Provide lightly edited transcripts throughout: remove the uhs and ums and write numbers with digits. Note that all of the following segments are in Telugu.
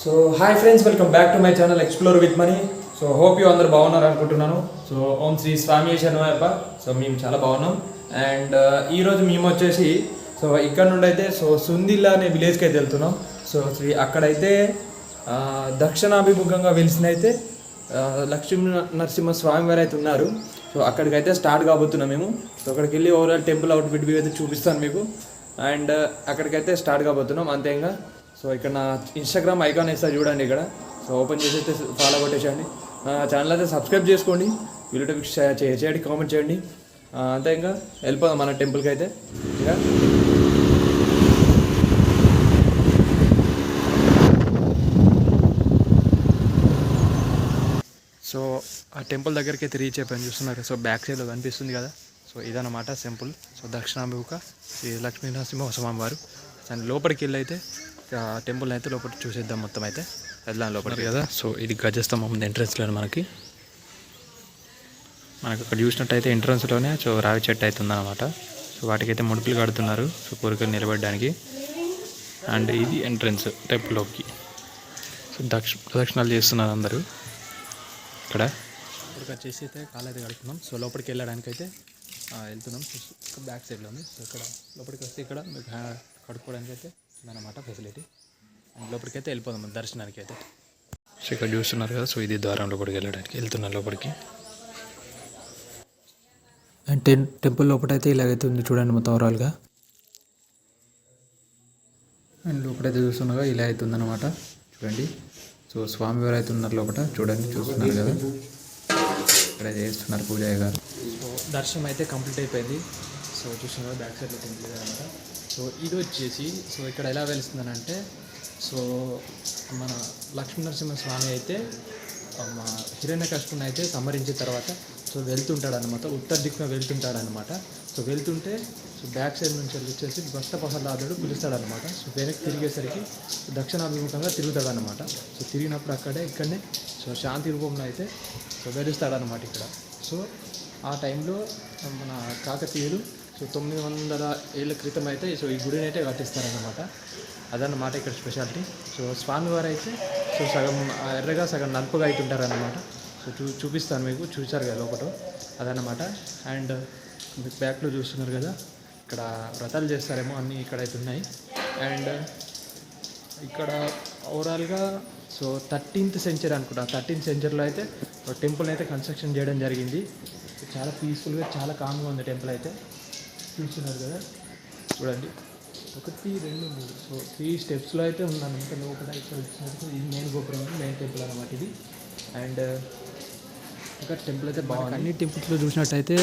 So hi friends, welcome back to my channel explore with money. So hope you అందరు బాగున్నారు అనుకుంటున్నాను. సో ఓం శ్రీ స్వామి శరణమయ్యప్ప. సో మేము చాలా బాగున్నాం. అండ్ ఈరోజు మేము వచ్చేసి సో ఇక్కడ నుండి అయితే సో సుందిల్లా అనే విలేజ్కి అయితే వెళ్తున్నాం. సో అక్కడైతే దక్షిణాభిముఖంగా వెలిసిన అయితే లక్ష్మీ నరసింహ స్వామి వారు అయితే ఉన్నారు. సో అక్కడికైతే స్టార్ట్ కాబోతున్నాం మేము. సో అక్కడికి వెళ్ళి ఓవరాల్ టెంపుల్ అవుట్ఫిట్ అయితే చూపిస్తాను మీకు. అండ్ అక్కడికైతే స్టార్ట్ కాబోతున్నాం అంతేగా. సో ఇక్కడ నా ఇన్స్టాగ్రామ్ ఐకాన్ వేస్తా చూడండి ఇక్కడ. సో ఓపెన్ చేసి అయితే ఫాలో కొట్టేసేయండి. ఛానల్ అయితే సబ్స్క్రైబ్ చేసుకోండి, వీడియో షేర్ చేయండి, కామెంట్ చేయండి. అంతే ఇంకా వెళ్ళిపోదాం మన టెంపుల్కి అయితే. ఇంకా సో ఆ టెంపుల్ దగ్గరికి అయితే రీచ్ అయిపోయాను, చూస్తున్నారు. సో బ్యాక్ సైడ్లో కనిపిస్తుంది కదా, సో ఇదన్నమాట టెంపుల్. సో దక్షిణాభిముఖ శ్రీ లక్ష్మీ నరసింహ స్వామి వారు. అండ్ లోపలికి వెళ్ళి అయితే టెంపుల్ అయితే లోపల చూసేద్దాం. మొత్తం అయితే వెళ్దాం లోపలికి కదా. సో ఇది గజస్తంభం ఎంట్రన్స్లో మనకి అక్కడ చూసినట్టయితే ఎంట్రన్స్లోనే సో రావి చెట్టు అయితే ఉందన్నమాట. సో వాటికైతే ముడుపులు కడుతున్నారు, సో కోరికలు నిలబడడానికి. అండ్ ఇది ఎంట్రన్స్ టెంపుల్లోకి. సో ప్రదక్షిణాలు చేస్తున్నారు అందరూ ఇక్కడ. ఇక్కడికి వచ్చేసి అయితే కాలు అయితే కడుతున్నాం. సో లోపలికి వెళ్ళడానికి అయితే వెళ్తున్నాం. సో బ్యాక్ సైడ్లో ఉంది. సో ఇక్కడ లోపలికి వస్తే ఇక్కడ మీకు కడుక్కోవడానికి అయితే ఉందన్నమాట ఫెసిలిటీ. అండ్ లోపలికి అయితే వెళ్ళిపోదాం దర్శనానికి అయితే. సో ఇక్కడ చూస్తున్నారు కదా, సో ఇది ద్వారం లోపలికి వెళ్ళడానికి వెళ్తున్నాం లోపలికి. అండ్ టెంపుల్ లోపలైతే ఇలాగైతే ఉంది చూడండి మొత్తం ఓవరాల్గా. అండ్ లోపలైతే చూస్తున్నాగా ఇలా అయితే ఉందన్నమాట చూడండి. సో స్వామివారు అయితే ఉన్నారు లోపల చూడండి, చూస్తున్నారు కదా. ఇక్కడ చేస్తున్నారు పూజయ్య గారు. సో దర్శనం అయితే కంప్లీట్ అయిపోయింది. సో చూస్తున్నారు బ్యాక్ సైడ్లో టెంపుల్ అనమాట. సో ఇది వచ్చేసి సో ఇక్కడ ఎలా వెలుస్తుందనంటే, సో మన లక్ష్మీ నరసింహ స్వామి అయితే మా హిరణ్యకశిపుని అయితే సంహరించిన తర్వాత సో వెళ్తుంటాడనమాట, ఉత్తర దిక్కున వెళ్తుంటాడనమాట. సో వెళ్తుంటే సో బ్యాక్ సైడ్ నుంచి వచ్చేసి భక్త ప్రహ్లాదుడు పిలుస్తాడనమాట. సో వెనక్కి తిరిగేసరికి దక్షిణాభిముఖంగా తిరుగుతాడనమాట. సో తిరిగినప్పుడు ఇక్కడనే సో శాంతి రూపంలో అయితే సో వెలుస్తాడనమాట ఇక్కడ. సో ఆ టైంలో మన కాకతీయులు సో 900 ఏళ్ళ క్రితం అయితే సో ఈ గుడిని అయితే కట్టిస్తారనమాట. అదన్నమాట ఇక్కడ స్పెషాలిటీ. సో స్వామివారు అయితే సో సగం ఎర్రగా సగం నలుపుగా అవుతుంటారనమాట. సో చూపిస్తాను మీకు, చూసారు కదా లోపల, అదన్నమాట. అండ్ మీకు బ్యాక్లో చూస్తున్నారు కదా, ఇక్కడ వ్రతాలు చేస్తారేమో అన్నీ ఇక్కడైతే ఉన్నాయి. అండ్ ఇక్కడ ఓవరాల్గా సో 13th సెంచరీ అనుకుంటా, 13th సెంచరీలో అయితే టెంపుల్ అయితే కన్స్ట్రక్షన్ చేయడం జరిగింది. చాలా పీస్ఫుల్గా చాలా కామ్గా ఉంది టెంపుల్ అయితే. చూస్తున్నారు కదా చూడండి, 1 2 3 సో 3 స్టెప్స్లో అయితే ఉందన్నమాట లోపల. ఇక్కడ ఇది మెయిన్ గోపురం, మెయిన్ టెంపుల్ అనమాట ఇది. అండ్ ఇక్కడ టెంపుల్ అయితే బాగుంది. అన్ని టెంపుల్స్లో చూసినట్టయితే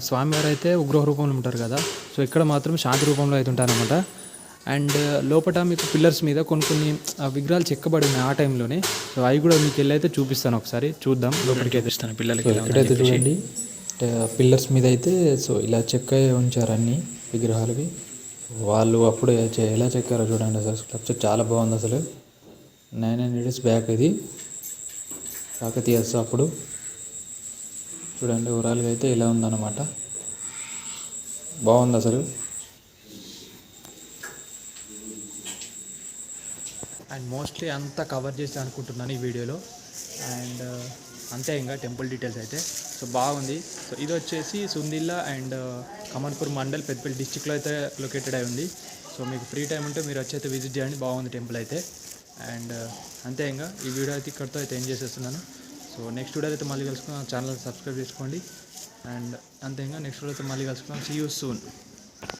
స్వామివారు అయితే ఉగ్రహ రూపంలో ఉంటారు కదా, సో ఇక్కడ మాత్రం శాంతి రూపంలో అయితే ఉంటారనమాట. అండ్ లోపల మీకు పిల్లర్స్ మీద కొన్ని విగ్రహాలు చెక్కబడి ఉన్నాయి ఆ టైంలోనే. సో అవి కూడా మీకు వెళ్ళి అయితే చూపిస్తాను, ఒకసారి చూద్దాం. లోపలికి అయితే ఇస్తాను పిల్లలకి. ఇక్కడైతే చూడండి పిల్లర్స్ మీద అయితే సో ఇలా చెక్క ఉంచారు అన్ని విగ్రహాలవి. వాళ్ళు అప్పుడు ఎలా చెక్కారో చూడండి, అసలు స్ట్రక్చర్ చాలా బాగుంది అసలు. 900 years బ్యాక్ ఇది కాకతీయస్ అప్పుడు. చూడండి ఓవరాల్గా అయితే ఇలా ఉందన్నమాట, బాగుంది అసలు. అండ్ మోస్ట్లీ అంతా కవర్ చేసి అనుకుంటున్నాను ఈ వీడియోలో. అండ్ అంతే ఇంకా టెంపుల్ డీటెయిల్స్ అయితే సో బాగుంది. సో ఇది వచ్చేసి సుందిల్లా అండ్ కమన్పూర్ మండల్ పెద్దపల్లి డిస్టిక్లో అయితే లొకేటెడ్ అయి ఉంది. సో మీకు ఫ్రీ టైం ఉంటే మీరు వచ్చి అయితే విజిట్ చేయండి, బాగుంది టెంపుల్ అయితే. అండ్ అంతే ఇంకా ఈ వీడియో అయితే ఇక్కడితో అయితే ఎండ్ చేసేస్తున్నాను. సో నెక్స్ట్ వీడియో అయితే మళ్ళీ కలుసుకున్నాం, ఛానల్ సబ్స్క్రైబ్ చేసుకోండి. అండ్ అంతే ఇంకా నెక్స్ట్ వీడియో అయితే మళ్ళీ కలుసుకున్నాం. See you soon.